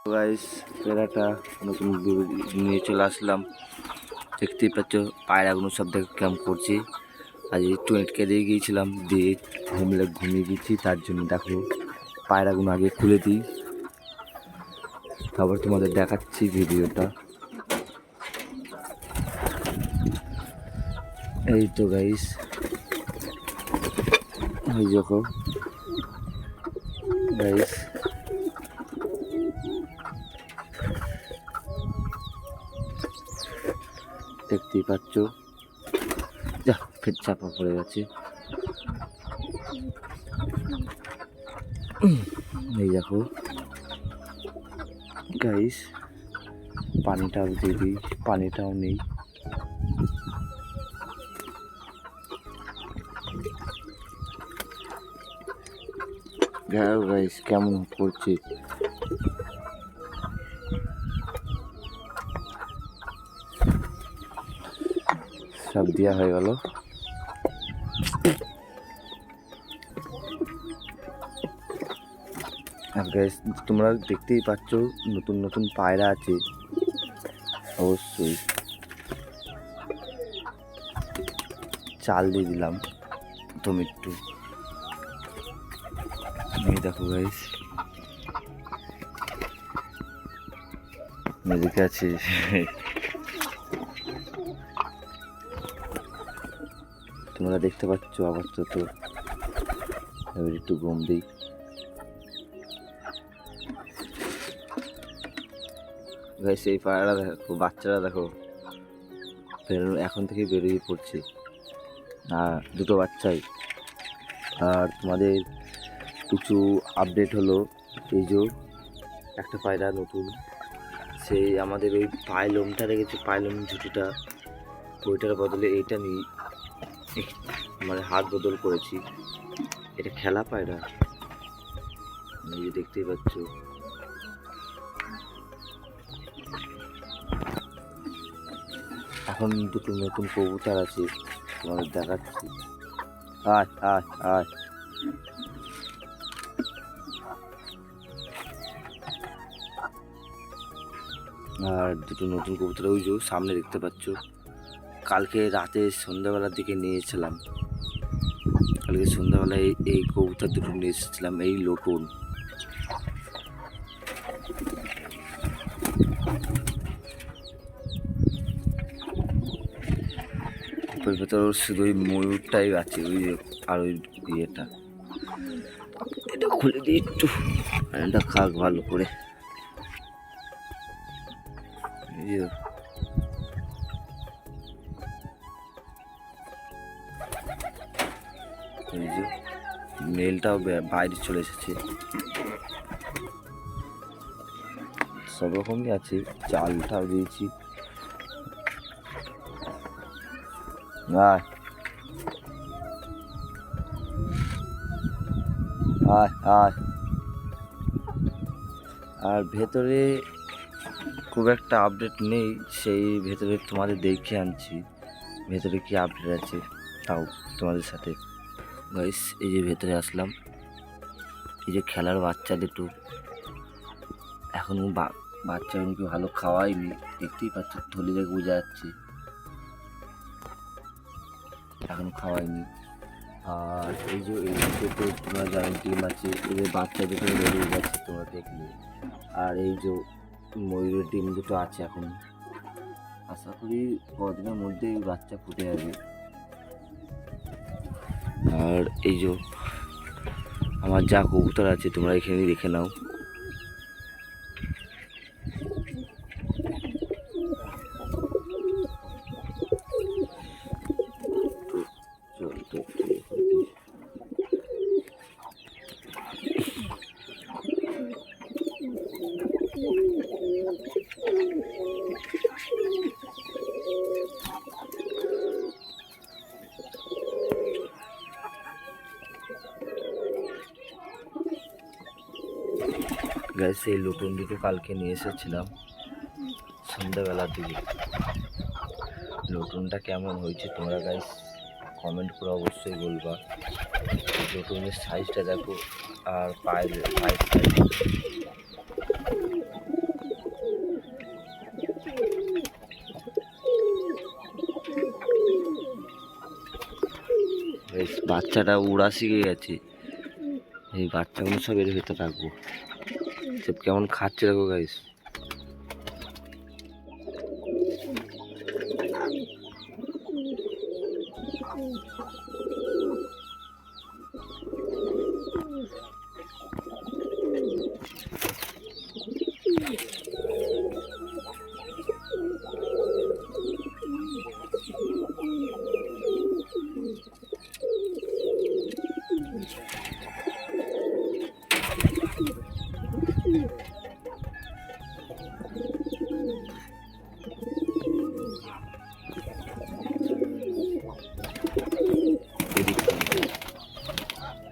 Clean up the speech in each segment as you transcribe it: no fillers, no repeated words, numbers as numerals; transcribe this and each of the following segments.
Guys ফের একটা নতুন নিয়ে চলে আসলাম। দেখতেই পাচ্ছ পায়রাগুলো সব দেখে ক্যাম্প করছি। আজ একটু এঁটকে দিয়ে গিয়েছিলাম, দিয়ে ঘুমিয়ে গেছি। তার জন্য দেখো পায়রাগুলো আগে খুলে দিই, তারপর তোমাদের দেখাচ্ছি ভিডিওটা। এই তো গাইস, এই দেখো গাইস, দেখতেই পাচ্ছ। যা ফের চাপা পড়ে গেছে। এই দেখো গাইস, পানিটাও দিয়ে দিই, পানিটাও নেই। গাইস কেমন করছে, সব দেওয়া হয়ে গেল। আর গাইস তোমরা দেখতেই পাচ্ছ নতুন নতুন পায়রা আছে। অবশ্যই চাল দিয়ে দিলাম প্রথমে একটু। এই দেখো গাইস, এদিকে আছে। তোমরা দেখতে পাচ্ছ আবার তো এবার একটু গম দিই। গাইস এই পায়রা দেখো, বাচ্চারা দেখো এখন থেকে বেরিয়ে পড়ছে, আর দুটো বাচ্চাই। আর তোমাদের কিছু আপডেট হলো, এই যে একটা পায়রা নতুন, সেই আমাদের ওই পায়লমটা রেখেছে, পায়লম ঝুটিটা, ওইটার বদলে এইটা নিই, মানে হাত বদল করেছি। এটা খেলা পায়রা, এই যে দেখতেই পাচ্ছ। এখন দুটো নতুন কবুতর আছে, তোমাদের দেখাচ্ছি। আয় আয় আয়, আর দুটো নতুন কবুতর ওই যে সামনে দেখতে পাচ্ছ। কালকে রাতে সন্ধ্যাবেলার দিকে নিয়েছিলাম, কালকে সন্ধ্যাবেলায় এই কবুতর দুটো নিয়ে এসেছিলাম, এই লোটন। ওই ভেতর শুধু ওই ময়ূরটাই আছে, ওই আর ওই ইয়েটা। এটা খুলে দিই একটু, এটা খাক ভালো করে। মেলটাও বাইরে চলে এসেছে। সব রকমই আছে, চালটাও দিয়েছি। আয় আয় আয়। আর ভেতরে খুব একটা আপডেট নেই, সেই ভেতরে তোমাদের দেখে আনছি ভেতরে কি আপডেট আছে, তাও তোমাদের সাথে। গাইস এই যে ভেতরে আসলাম, এই যে খেলার বাচ্চা দুটো, এখনো বাচ্চাগুলোকে ভালো খাওয়াইনি, দেখতেই পাচ্ছ থলি দেখে বোঝা যাচ্ছে, এখন খাওয়াইনি। আর এই যে এই দুটো তোমরা জানো ডিম আছে, এদের বাচ্চা দুটো বেরিয়ে গেছে তোমরা দেখলে। আর এই যে ময়ূরের ডিম দুটো আছে এখন, আশা করি কদিনের মধ্যেই বাচ্চা ফুটে যাবে। আর এই যে আমার যা কবুতর আছে তোমরা এখানে দেখে নাও। গাইস এই লুটন দুটো কালকে নিয়ে এসেছিলাম সন্ধ্যাবেলার দিকে। লুটনটা কেমন হয়েছে তোমরা গাইস কমেন্ট করে অবশ্যই বলবা। লুটনের সাইজটা দেখো, আর পায়ের সাইজ বাচ্চাটা উড়া শিখে গেছে। এই বাচ্চাগুলো সব এর ভেতর রাখবো। সব কেমন খাচ্ছে দেখো গাইস।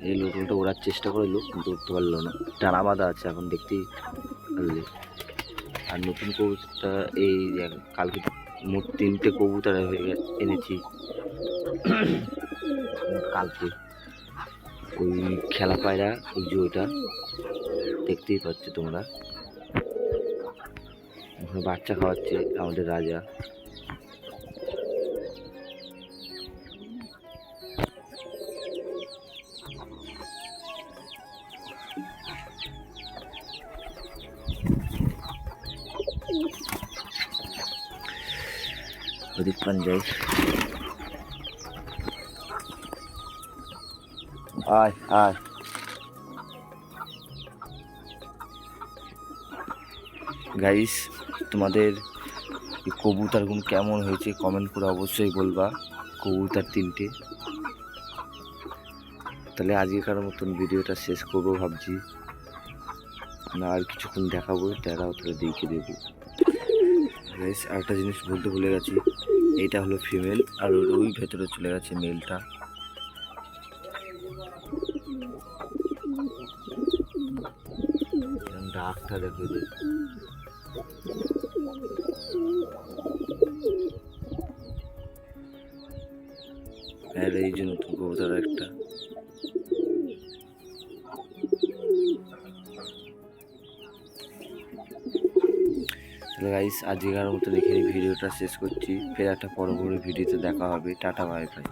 এই লোকটা ওড়ার চেষ্টা করলো কিন্তু উঠতে পারলো না, টানা বাঁধা আছে এখন দেখতেই পারলে। আর নতুন কবুতরটা এই কালকে মোট 3টে কবুতর এনেছি কালকে। ওই খেলা পায়রা, ওই যে ওইটা দেখতেই পাচ্ছ তোমরা, ওখানে বাচ্চা খাওয়াচ্ছে আমাদের রাজা। ওদিক পান যাই, আয় আয়। গাইস তোমাদের এই কবুতরগুলো কেমন হয়েছে কমেন্ট করে অবশ্যই বলবা। কবুতর 3টে। তাহলে আজকের মতন ভিডিওটা শেষ করবো ভাবছি, না আর কিছুক্ষণ দেখাবো, তারাও তাহলে দেখে দেবো। গাইস আরেকটা জিনিস বলতে ভুলে গেছি, এইটা হলো ফিমেল আর ওই ভেতরে চলে গেছে মেলটা। ডাকটা দেখো যে আর এই যে নতুন কবুতর একটা। তাহলে গাইস আজকের মতো এখানে ভিডিওটা শেষ করছি, ফের একটা পরবর্তী ভিডিওতে দেখা হবে। Tata bye bye.